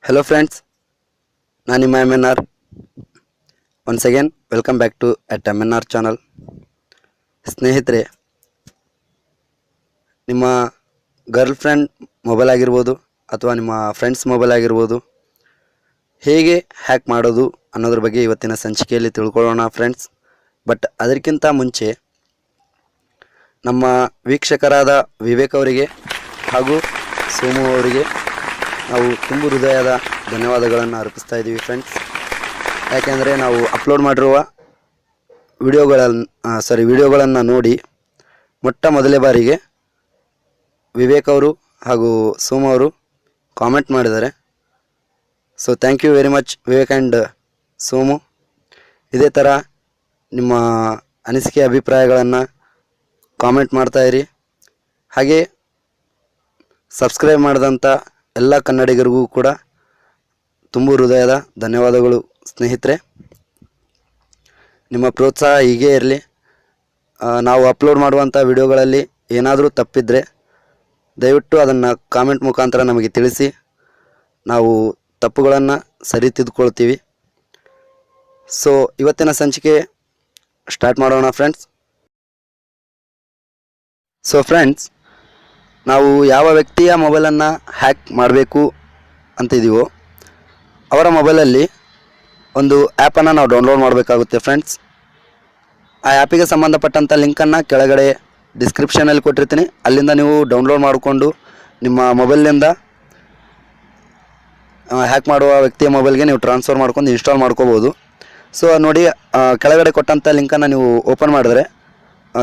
Hello friends, ನಾನು ನಿಮ್ಮ MNR. Once again, welcome back to at MNR channel. ಸ್ನೇಹಿತರೆ, ನಿಮ್ಮ ಗರ್ಲ್ ಫ್ರೆಂಡ್ ಮೊಬೈಲ್ ಆಗಿರ್ಬೋದು ಅಥವಾ ನಿಮ್ಮ ಫ್ರೆಂಡ್ಸ್ ಮೊಬೈಲ್ ಆಗಿರ್ಬೋದು, ಹೇಗೆ ಹ್ಯಾಕ್ ಮಾಡೋದು ಅನ್ನೋದ್ರ ಬಗ್ಗೆ ಇವತ್ತಿನ ಸಂಚಿಕೆಯಲ್ಲಿ ತಿಳ್ಕೊಳ್ಳೋಣ ಫ್ರೆಂಡ್ಸ್. ಬಟ್ ಅದಕ್ಕಿಂತ ಮುಂಚೆ ನಮ್ಮ ವೀಕ್ಷಕರಾದ ವಿವೇಕ್ ಅವರಿಗೆ ಹಾಗೂ ಸೋಮು ಅವರಿಗೆ ನಾವು ತುಂಬ ಹೃದಯದ ಧನ್ಯವಾದಗಳನ್ನು ಅರ್ಪಿಸ್ತಾ ಇದ್ದೀವಿ ಫ್ರೆಂಡ್ಸ್. ಯಾಕೆಂದರೆ ನಾವು ಅಪ್ಲೋಡ್ ಮಾಡಿರುವ ವಿಡಿಯೋಗಳನ್ನು ನೋಡಿ ಮೊಟ್ಟ ಮೊದಲೇ ಬಾರಿಗೆ ವಿವೇಕ್ ಅವರು ಹಾಗೂ ಸೋಮು ಅವರು ಕಾಮೆಂಟ್ ಮಾಡಿದ್ದಾರೆ. So thank you very much Vivek and Somu. ಇದೇ ಥರ ನಿಮ್ಮ ಅನಿಸಿಕೆ ಅಭಿಪ್ರಾಯಗಳನ್ನು ಕಾಮೆಂಟ್ ಮಾಡ್ತಾಯಿರಿ. ಹಾಗೆ ಸಬ್ಸ್ಕ್ರೈಬ್ ಮಾಡಿದಂಥ ಎಲ್ಲ ಕನ್ನಡಿಗರಿಗೂ ಕೂಡ ತುಂಬ ಹೃದಯದ ಧನ್ಯವಾದಗಳು ಸ್ನೇಹಿತರೆ. ನಿಮ್ಮ ಪ್ರೋತ್ಸಾಹ ಹೀಗೇ ಇರಲಿ. ನಾವು ಅಪ್ಲೋಡ್ ಮಾಡುವಂಥ ವಿಡಿಯೋಗಳಲ್ಲಿ ಏನಾದರೂ ತಪ್ಪಿದರೆ ದಯವಿಟ್ಟು ಅದನ್ನು ಕಾಮೆಂಟ್ ಮುಖಾಂತರ ನಮಗೆ ತಿಳಿಸಿ, ನಾವು ತಪ್ಪುಗಳನ್ನು ಸರಿತಿದ್ದುಕೊಳ್ತೀವಿ. ಸೊ ಇವತ್ತಿನ ಸಂಚಿಕೆ ಸ್ಟಾರ್ಟ್ ಮಾಡೋಣ ಫ್ರೆಂಡ್ಸ್. ಸೊ ಫ್ರೆಂಡ್ಸ್, ನಾವು ಯಾವ ವ್ಯಕ್ತಿಯ ಮೊಬೈಲನ್ನು ಹ್ಯಾಕ್ ಮಾಡಬೇಕು ಅಂತಿದ್ದೀವೋ ಅವರ ಮೊಬೈಲಲ್ಲಿ ಒಂದು ಆ್ಯಪನ್ನು ನಾವು ಡೌನ್ಲೋಡ್ ಮಾಡಬೇಕಾಗುತ್ತೆ ಫ್ರೆಂಡ್ಸ್. ಆ ಆ್ಯಪಿಗೆ ಸಂಬಂಧಪಟ್ಟಂಥ ಲಿಂಕನ್ನು ಕೆಳಗಡೆ ಡಿಸ್ಕ್ರಿಪ್ಷನಲ್ಲಿ ಕೊಟ್ಟಿರ್ತೀನಿ. ಅಲ್ಲಿಂದ ನೀವು ಡೌನ್ಲೋಡ್ ಮಾಡಿಕೊಂಡು ನಿಮ್ಮ ಮೊಬೈಲ್ನಿಂದ ಹ್ಯಾಕ್ ಮಾಡುವ ವ್ಯಕ್ತಿಯ ಮೊಬೈಲ್ಗೆ ನೀವು ಟ್ರಾನ್ಸ್ಫರ್ ಮಾಡ್ಕೊಂಡು ಇನ್ಸ್ಟಾಲ್ ಮಾಡ್ಕೋಬೋದು. ಸೊ ನೋಡಿ, ಕೆಳಗಡೆ ಕೊಟ್ಟಂಥ ಲಿಂಕನ್ನು ನೀವು ಓಪನ್ ಮಾಡಿದ್ರೆ,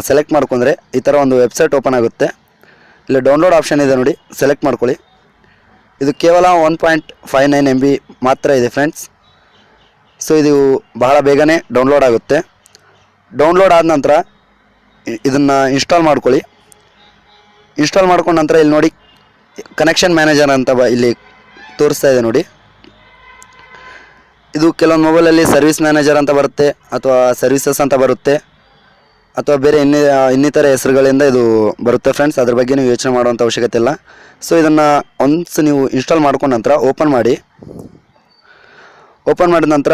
ಸೆಲೆಕ್ಟ್ ಮಾಡ್ಕೊಂಡ್ರೆ ಈ ಥರ ಒಂದು ವೆಬ್ಸೈಟ್ ಓಪನ್ ಆಗುತ್ತೆ. ಇಲ್ಲಿ ಡೌನ್ಲೋಡ್ ಆಪ್ಷನ್ ಇದೆ ನೋಡಿ, ಸೆಲೆಕ್ಟ್ ಮಾಡ್ಕೊಳ್ಳಿ. ಇದು ಕೇವಲ 1.59 MB ಮಾತ್ರ ಇದೆ ಫ್ರೆಂಡ್ಸ್. ಸೊ ಇದು ಬಹಳ ಬೇಗನೆ ಡೌನ್ಲೋಡ್ ಆಗುತ್ತೆ. ಡೌನ್ಲೋಡ್ ಆದ ನಂತರ ಇದನ್ನು ಇನ್ಸ್ಟಾಲ್ ಮಾಡ್ಕೊಳ್ಳಿ. ಇನ್ಸ್ಟಾಲ್ ಮಾಡ್ಕೊಂಡ ನಂತರ ಇಲ್ಲಿ ನೋಡಿ ಕನೆಕ್ಷನ್ ಮ್ಯಾನೇಜರ್ ಅಂತ ಇಲ್ಲಿ ತೋರಿಸ್ತಾ ಇದೆ ನೋಡಿ. ಇದು ಕೆಲವೊಂದು ಮೊಬೈಲಲ್ಲಿ ಸರ್ವಿಸ್ ಮ್ಯಾನೇಜರ್ ಅಂತ ಬರುತ್ತೆ, ಅಥವಾ ಸರ್ವಿಸಸ್ ಅಂತ ಬರುತ್ತೆ, ಅಥವಾ ಬೇರೆ ಇನ್ನಿತರ ಹೆಸರುಗಳಿಂದ ಇದು ಬರುತ್ತೆ ಫ್ರೆಂಡ್ಸ್. ಅದ್ರ ಬಗ್ಗೆ ನೀವು ಯೋಚನೆ ಮಾಡುವಂಥ ಅವಶ್ಯಕತೆ ಇಲ್ಲ. ಸೊ ಇದನ್ನು ಒನ್ಸ್ ನೀವು ಇನ್ಸ್ಟಾಲ್ ಮಾಡ್ಕೊಂಡ ನಂತರ ಓಪನ್ ಮಾಡಿದ ನಂತರ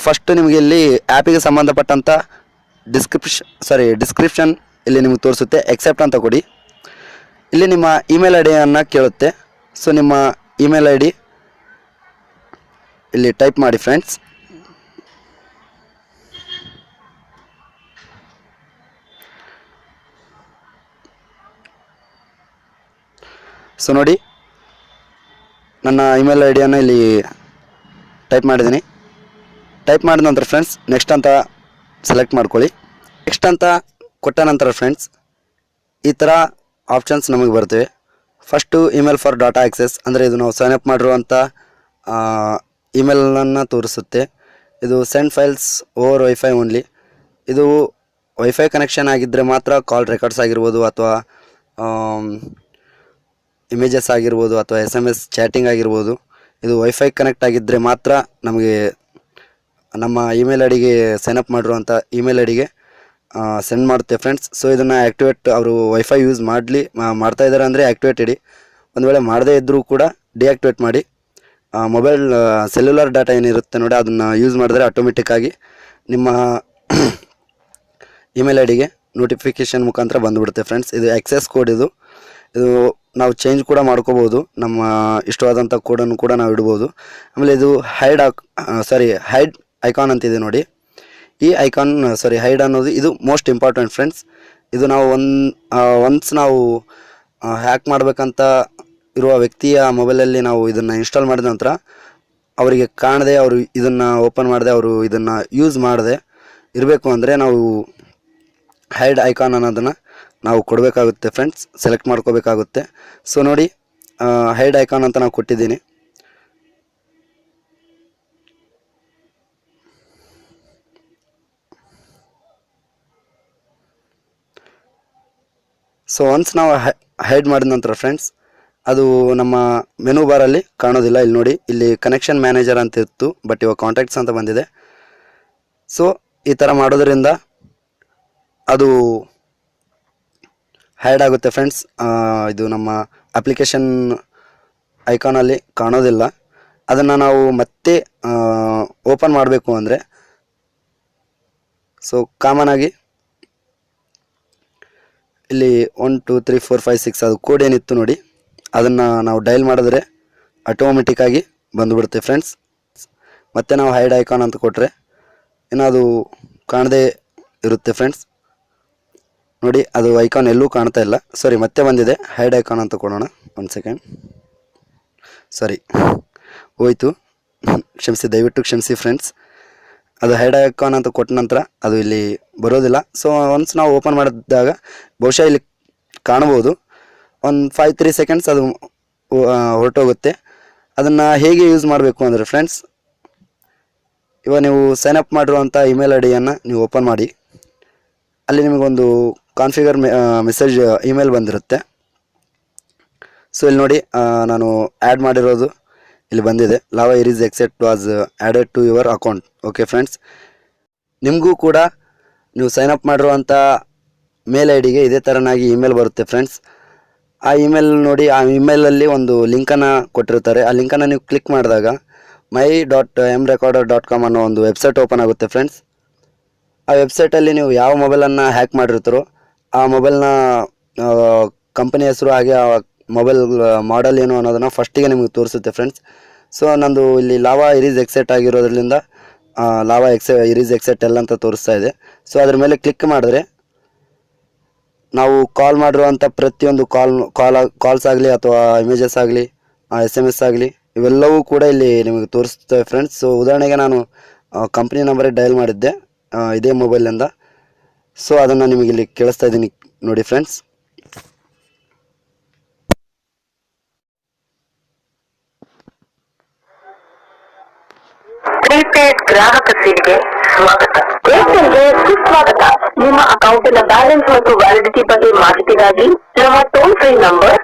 ಫಸ್ಟ್ ನಿಮಗೆ ಇಲ್ಲಿ ಆ್ಯಪಿಗೆ ಸಂಬಂಧಪಟ್ಟಂಥ ಡಿಸ್ಕ್ರಿಪ್ಷನ್ ಇಲ್ಲಿ ನಿಮಗೆ ತೋರಿಸುತ್ತೆ. ಎಕ್ಸೆಪ್ಟ್ ಅಂತ ಕೊಡಿ. ಇಲ್ಲಿ ನಿಮ್ಮ ಇಮೇಲ್ ಐಡಿಯನ್ನು ಕೇಳುತ್ತೆ. ಸೊ ನಿಮ್ಮ ಇಮೇಲ್ ಐ ಡಿ ಇಲ್ಲಿ ಟೈಪ್ ಮಾಡಿ ಫ್ರೆಂಡ್ಸ್. ಸೊ ನೋಡಿ, ನನ್ನ ಇಮೇಲ್ ಐ ಡಿಯನ್ನು ಇಲ್ಲಿ ಟೈಪ್ ಮಾಡಿದ್ದೀನಿ. ಟೈಪ್ ಮಾಡಿದ ನಂತರ ಫ್ರೆಂಡ್ಸ್ ನೆಕ್ಸ್ಟ್ ಅಂತ ಸೆಲೆಕ್ಟ್ ಮಾಡ್ಕೊಳ್ಳಿ. ನೆಕ್ಸ್ಟ್ ಅಂತ ಕೊಟ್ಟ ನಂತರ ಫ್ರೆಂಡ್ಸ್ ಈ ಥರ ಆಪ್ಷನ್ಸ್ ನಮಗೆ ಬರ್ತವೆ. First email for data access, ಅಂದರೆ ಇದು ನಾವು ಸೈನ್ ಅಪ್ ಮಾಡಿರುವಂಥ ಇಮೇಲನ್ನು ತೋರಿಸುತ್ತೆ. ಇದು send files over wifi only. ಇದು ವೈಫೈ ಕನೆಕ್ಷನ್ ಆಗಿದ್ದರೆ ಮಾತ್ರ ಕಾಲ್ ರೆಕಾರ್ಡ್ಸ್ ಆಗಿರ್ಬೋದು, ಅಥವಾ ಇಮೇಜಸ್ ಆಗಿರ್ಬೋದು, ಅಥವಾ SMS ಚಾಟಿಂಗ್ ಆಗಿರ್ಬೋದು. ಇದು ವೈಫೈ ಕನೆಕ್ಟ್ ಆಗಿದ್ದರೆ ಮಾತ್ರ ನಮಗೆ ನಮ್ಮ ಇಮೇಲ್ ಐ ಡಿಗೆ ಸೈನಪ್ ಮಾಡಿರುವಂಥ ಇಮೇಲ್ ಐ ಡಿಗೆ ಸೆಂಡ್ ಮಾಡುತ್ತೆ ಫ್ರೆಂಡ್ಸ್. ಸೊ ಇದನ್ನು ಆ್ಯಕ್ಟಿವೇಟ್, ಅವರು ವೈಫೈ ಯೂಸ್ ಮಾಡ್ತಾ ಇದ್ದಾರೆ ಅಂದರೆ ಆ್ಯಕ್ಟಿವೇಟ್ ಇಡಿ. ಒಂದು ವೇಳೆ ಮಾಡದೇ ಇದ್ದರೂ ಕೂಡ ಡಿಆಕ್ಟಿವೇಟ್ ಮಾಡಿ. ಮೊಬೈಲ್ ಸೆಲ್ಯುಲರ್ ಡಾಟಾ ಏನಿರುತ್ತೆ ನೋಡಿ, ಅದನ್ನು ಯೂಸ್ ಮಾಡಿದ್ರೆ ಆಟೋಮೆಟಿಕ್ಕಾಗಿ ನಿಮ್ಮ ಇಮೇಲ್ ಐ ಡಿಗೆ ನೋಟಿಫಿಕೇಷನ್ ಮುಖಾಂತರ ಬಂದುಬಿಡುತ್ತೆ ಫ್ರೆಂಡ್ಸ್. ಇದು ಆಕ್ಸೆಸ್ ಕೋಡ್. ಇದು ನಾವು ಚೇಂಜ್ ಕೂಡ ಮಾಡ್ಕೋಬೋದು. ನಮ್ಮ ಇಷ್ಟವಾದಂಥ ಕೋಡನ್ನು ಕೂಡ ನಾವು ಇಡ್ಬೋದು. ಆಮೇಲೆ ಇದು ಹೈಡ್ ಐಕಾನ್ ಅಂತಿದೆ ನೋಡಿ. ಈ ಐಕಾನ್ ಹೈಡ್ ಅನ್ನೋದು ಇದು ಮೋಸ್ಟ್ ಇಂಪಾರ್ಟೆಂಟ್ ಫ್ರೆಂಡ್ಸ್. ಇದು ನಾವು ಒನ್ಸ್ ನಾವು ಹ್ಯಾಕ್ ಮಾಡಬೇಕಂತ ಇರುವ ವ್ಯಕ್ತಿಯ ಮೊಬೈಲಲ್ಲಿ ನಾವು ಇದನ್ನು ಇನ್ಸ್ಟಾಲ್ ಮಾಡಿದ ನಂತರ ಅವರಿಗೆ ಕಾಣದೆ, ಅವರು ಇದನ್ನು ಓಪನ್ ಮಾಡದೆ, ಅವರು ಇದನ್ನು ಯೂಸ್ ಮಾಡದೆ ಇರಬೇಕು ಅಂದರೆ ನಾವು ಹೈಡ್ ಐಕಾನ್ ಅನ್ನೋದನ್ನು ನಾವು ಕೊಡಬೇಕಾಗುತ್ತೆ ಫ್ರೆಂಡ್ಸ್, ಸೆಲೆಕ್ಟ್ ಮಾಡ್ಕೋಬೇಕಾಗುತ್ತೆ. ಸೊ ನೋಡಿ, ಹೈಡ್ ಐಕಾನ್ ಅಂತ ನಾವು ಕೊಟ್ಟಿದ್ದೀನಿ. ಸೊ ಒನ್ಸ್ ನಾವು ಹೈಡ್ ಮಾಡಿದ ನಂತರ ಫ್ರೆಂಡ್ಸ್ ಅದು ನಮ್ಮ ಮೆನು ಬಾರಲ್ಲಿ ಕಾಣೋದಿಲ್ಲ. ಇಲ್ಲಿ ನೋಡಿ, ಇಲ್ಲಿ ಕನೆಕ್ಷನ್ ಮ್ಯಾನೇಜರ್ ಅಂತ ಇತ್ತು, ಬಟ್ ಇವಾಗ ಕಾಂಟ್ಯಾಕ್ಟ್ಸ್ ಅಂತ ಬಂದಿದೆ. ಸೊ ಈ ಥರ ಮಾಡೋದ್ರಿಂದ ಅದು ಹೈಡ್ ಆಗುತ್ತೆ ಫ್ರೆಂಡ್ಸ್. ಇದು ನಮ್ಮ ಅಪ್ಲಿಕೇಶನ್ ಐಕಾನಲ್ಲಿ ಕಾಣೋದಿಲ್ಲ. ಅದನ್ನು ನಾವು ಮತ್ತೆ ಓಪನ್ ಮಾಡಬೇಕು ಅಂದರೆ ಸೊ ಕಾಮನ್ ಆಗಿ ಇಲ್ಲಿ 1 2 3 4 5 6 ಅದು ಕೋಡ್ ಏನಿತ್ತು ನೋಡಿ, ಅದನ್ನು ನಾವು ಡೈಲ್ ಮಾಡಿದ್ರೆ ಆಟೋಮೆಟಿಕ್ಕಾಗಿ ಬಂದುಬಿಡುತ್ತೆ ಫ್ರೆಂಡ್ಸ್. ಮತ್ತು ನಾವು ಹೈಡ್ ಐಕಾನ್ ಅಂತ ಕೊಟ್ಟರೆ ಇನ್ನು ಅದು ಕಾಣದೇ ಇರುತ್ತೆ ಫ್ರೆಂಡ್ಸ್. ನೋಡಿ ಅದು ಐಕಾನ್ ಎಲ್ಲೂ ಕಾಣ್ತಾ ಇಲ್ಲ. ಸಾರಿ, ಮತ್ತೆ ಬಂದಿದೆ. ಹೈಡ್ ಐಕಾನ್ ಅಂತ ಕೊಡೋಣ. 1 ಸೆಕೆಂಡ್. ಸಾರಿ, ಹೋಯಿತು, ಕ್ಷಮಿಸಿ, ದಯವಿಟ್ಟು ಕ್ಷಮಿಸಿ ಫ್ರೆಂಡ್ಸ್. ಅದು ಹೈಡ್ ಐಕಾನ್ ಅಂತ ಕೊಟ್ಟ ನಂತರ ಅದು ಇಲ್ಲಿ ಬರೋದಿಲ್ಲ. ಸೊ ಒನ್ಸ್ ನಾವು ಓಪನ್ ಮಾಡಿದಾಗ ಬಹುಶಃ ಇಲ್ಲಿ ಕಾಣ್ಬೋದು. 5-3 ಸೆಕೆಂಡ್ಸ್ ಅದು ಹೊರಟೋಗುತ್ತೆ. ಅದನ್ನು ಹೇಗೆ ಯೂಸ್ ಮಾಡಬೇಕು ಅಂದರೆ ಫ್ರೆಂಡ್ಸ್, ಇವಾಗ ನೀವು ಸೈನಪ್ ಮಾಡಿರುವಂಥ ಇಮೇಲ್ ಐ ಡಿಯನ್ನು ನೀವು ಓಪನ್ ಮಾಡಿ. ಅಲ್ಲಿ ನಿಮಗೊಂದು ಕಾನ್ಫಿಗರ್ ಮೆಸೇಜ್ ಇಮೇಲ್ ಬಂದಿರುತ್ತೆ. ಸೊ ಇಲ್ಲಿ ನೋಡಿ, ನಾನು ಆ್ಯಡ್ ಮಾಡಿರೋದು ಇಲ್ಲಿ ಬಂದಿದೆ. ಲಾವಾ ಇರೀಸ್ ಎಕ್ಸೆಟ್ was added to your account. Okay friends, ನಿಮಗೂ ಕೂಡ ನೀವು ಸೈನಪ್ ಮಾಡಿರುವಂಥ ಮೇಲ್ ಐ ಡಿಗೆ ಇದೇ ಥರನಾಗಿ ಇಮೇಲ್ ಬರುತ್ತೆ ಫ್ರೆಂಡ್ಸ್. ಆ ಇಮೇಲ್ ನೋಡಿ, ಆ ಇಮೇಲಲ್ಲಿ ಒಂದು ಲಿಂಕನ್ನು ಕೊಟ್ಟಿರ್ತಾರೆ. ಆ ಲಿಂಕನ್ನು ನೀವು ಕ್ಲಿಕ್ ಮಾಡಿದಾಗ my.mrecorder.com ಅನ್ನೋ ಒಂದು ವೆಬ್ಸೈಟ್ ಓಪನ್ ಆಗುತ್ತೆ ಫ್ರೆಂಡ್ಸ್. ಆ ವೆಬ್ಸೈಟಲ್ಲಿ ನೀವು ಯಾವ ಮೊಬೈಲನ್ನು ಹ್ಯಾಕ್ ಮಾಡಿರ್ತೀರೋ ಆ ಮೊಬೈಲ್ನ ಕಂಪನಿ ಹೆಸರು ಹಾಗೆ ಆ ಮೊಬೈಲ್ ಮಾಡೆಲ್ ಏನು ಅನ್ನೋದನ್ನು ಫಸ್ಟಿಗೆ ನಿಮಗೆ ತೋರಿಸುತ್ತೆ ಫ್ರೆಂಡ್ಸ್. ಸೊ ನಂದು ಇಲ್ಲಿ ಲಾವಾ ಇರೀಸ್ ಎಕ್ಸೆಟ್ ಆಗಿರೋದ್ರಿಂದ ಲಾವಾ ಇರೀಸ್ ಎಕ್ಸೆಟ್ ಎಲ್ಲ ಅಂತ ತೋರಿಸ್ತಾ ಇದೆ. ಸೊ ಅದ್ರ ಮೇಲೆ ಕ್ಲಿಕ್ ಮಾಡಿದ್ರೆ ನಾವು ಕಾಲ್ ಮಾಡಿರುವಂಥ ಪ್ರತಿಯೊಂದು ಕಾಲ್ಸ್ ಆಗಲಿ ಅಥವಾ ಇಮೇಜಸ್ ಆಗಲಿ SMS ಆಗಲಿ ಇವೆಲ್ಲವೂ ಕೂಡ ಇಲ್ಲಿ ನಿಮಗೆ ತೋರಿಸ್ತವೆ ಫ್ರೆಂಡ್ಸ್. ಸೊ ಉದಾಹರಣೆಗೆ ನಾನು ಕಂಪ್ನಿ ನಂಬರಿಗೆ ಡಯಲ್ ಮಾಡಿದ್ದೆ ಇದೇ ಮೊಬೈಲಿಂದ. ಸೊ ಅದನ್ನು ನಿಮಗೆ ಇಲ್ಲಿ ಕೇಳಿಸ್ತಾ ಇದ್ದೀನಿ ನೋಡಿ ಫ್ರೆಂಡ್ಸ್. ಪ್ರೀಪೇಡ್ ಗ್ರಾಹಕ ಸೇವೆಗೆ ಸ್ವಾಗತ. ಏರ್ಟೆಲ್ಗೆ ಸುಸ್ವಾಗತ. ನಿಮ್ಮ ಅಕೌಂಟಿನ ಬ್ಯಾಲೆನ್ಸ್ ಮತ್ತು ವ್ಯಾಲಿಡಿಟಿ ಬಗ್ಗೆ ಮಾಹಿತಿಗಾಗಿ ನಮ್ಮ ಟೋಲ್ ಫ್ರೀ ನಂಬರ್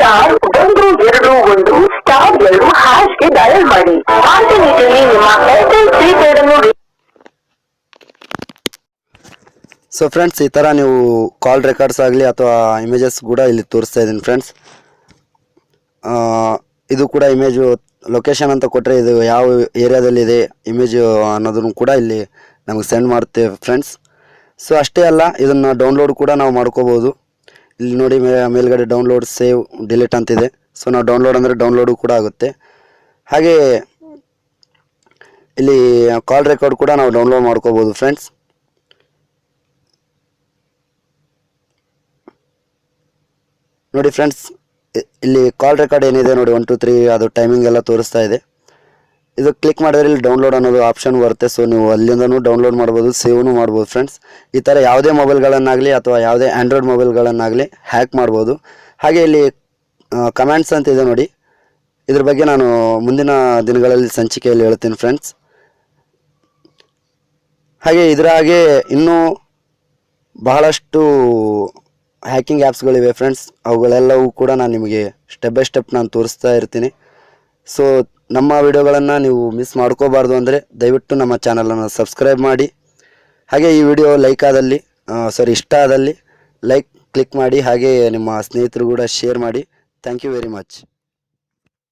*121*2 ಡಯಲ್ ಮಾಡಿ. ಆಲ್ಟರ್ನೇಟಿವ್ಲಿ ನಿಮ್ಮ ಏರ್ಟೆಲ್ ಪ್ರೀಪೇಡ್ ಅನ್ನು. ಸೊ ಫ್ರೆಂಡ್ಸ್, ಈ ಥರ ನೀವು ಕಾಲ್ ರೆಕಾರ್ಡ್ಸ್ ಆಗಲಿ ಅಥವಾ ಇಮೇಜಸ್ ಕೂಡ ಇಲ್ಲಿ ತೋರಿಸ್ತಾ ಇದ್ದೀನಿ ಫ್ರೆಂಡ್ಸ್. ಇದು ಕೂಡ ಇಮೇಜು ಲೊಕೇಶನ್ ಅಂತ ಕೊಟ್ಟರೆ ಇದು ಯಾವ ಏರಿಯಾದಲ್ಲಿದೆ ಇಮೇಜ್ ಅನ್ನೋದನ್ನು ಕೂಡ ಇಲ್ಲಿ ನಮಗೆ ಸೆಂಡ್ ಮಾಡುತ್ತೆ ಫ್ರೆಂಡ್ಸ್. ಸೊ ಅಷ್ಟೇ ಅಲ್ಲ, ಇದನ್ನು ಡೌನ್ಲೋಡ್ ಕೂಡ ನಾವು ಮಾಡ್ಕೋಬೋದು. ಇಲ್ಲಿ ನೋಡಿ ಮೇಲ್ಗಡೆ ಡೌನ್ಲೋಡ್, ಸೇವ್, ಡಿಲೀಟ್ ಅಂತಿದೆ. ಸೊ ನಾವು ಡೌನ್ಲೋಡ್ ಅಂದರೆ ಡೌನ್ಲೋಡು ಕೂಡ ಆಗುತ್ತೆ. ಹಾಗೆ ಇಲ್ಲಿ ಕಾಲ್ ರೆಕಾರ್ಡ್ ಕೂಡ ನಾವು ಡೌನ್ಲೋಡ್ ಮಾಡ್ಕೋಬೋದು ಫ್ರೆಂಡ್ಸ್. ನೋಡಿ ಫ್ರೆಂಡ್ಸ್, ಇಲ್ಲಿ ಕಾಲ್ ರೆಕಾರ್ಡ್ ಏನಿದೆ ನೋಡಿ 1 2 3 ಅದು ಟೈಮಿಂಗ್ ಎಲ್ಲ ತೋರಿಸ್ತಾ ಇದೆ. ಇದು ಕ್ಲಿಕ್ ಮಾಡಿದ್ರೆ ಇಲ್ಲಿ ಡೌನ್ಲೋಡ್ ಅನ್ನೋದು ಆಪ್ಷನ್ ಬರುತ್ತೆ. ಸೊ ನೀವು ಅಲ್ಲಿಂದನೂ ಡೌನ್ಲೋಡ್ ಮಾಡ್ಬೋದು, ಸೇವ್ನು ಮಾಡ್ಬೋದು ಫ್ರೆಂಡ್ಸ್. ಈ ಥರ ಯಾವುದೇ ಮೊಬೈಲ್ಗಳನ್ನಾಗಲಿ ಅಥವಾ ಯಾವುದೇ ಆ್ಯಂಡ್ರಾಯ್ಡ್ ಮೊಬೈಲ್ಗಳನ್ನಾಗಲಿ ಹ್ಯಾಕ್ ಮಾಡ್ಬೋದು. ಹಾಗೆ ಇಲ್ಲಿ ಕಮೆಂಟ್ಸ್ ಅಂತ ಇದೆ ನೋಡಿ, ಇದ್ರ ಬಗ್ಗೆ ನಾನು ಮುಂದಿನ ದಿನಗಳಲ್ಲಿ ಸಂಚಿಕೆಯಲ್ಲಿ ಹೇಳ್ತೀನಿ ಫ್ರೆಂಡ್ಸ್. ಹಾಗೆ ಇದರ ಹಾಗೆ ಇನ್ನೂ ಬಹಳಷ್ಟು ಹ್ಯಾಕಿಂಗ್ ಆ್ಯಪ್ಸ್ಗಳಿವೆ ಫ್ರೆಂಡ್ಸ್. ಅವುಗಳೆಲ್ಲವೂ ಕೂಡ ನಾನು ನಿಮಗೆ ಸ್ಟೆಪ್ ಬೈ ಸ್ಟೆಪ್ ನಾನು ತೋರಿಸ್ತಾ ಇರ್ತೀನಿ. ಸೊ ನಮ್ಮ ವಿಡಿಯೋಗಳನ್ನು ನೀವು ಮಿಸ್ ಮಾಡ್ಕೋಬಾರ್ದು ಅಂದರೆ ದಯವಿಟ್ಟು ನಮ್ಮ ಚಾನಲನ್ನು ಸಬ್ಸ್ಕ್ರೈಬ್ ಮಾಡಿ. ಹಾಗೆ ಈ ವಿಡಿಯೋ ಇಷ್ಟ ಆದಲ್ಲಿ ಲೈಕ್ ಕ್ಲಿಕ್ ಮಾಡಿ. ಹಾಗೆ ನಿಮ್ಮ ಸ್ನೇಹಿತರು ಕೂಡ ಶೇರ್ ಮಾಡಿ. Thank you very much.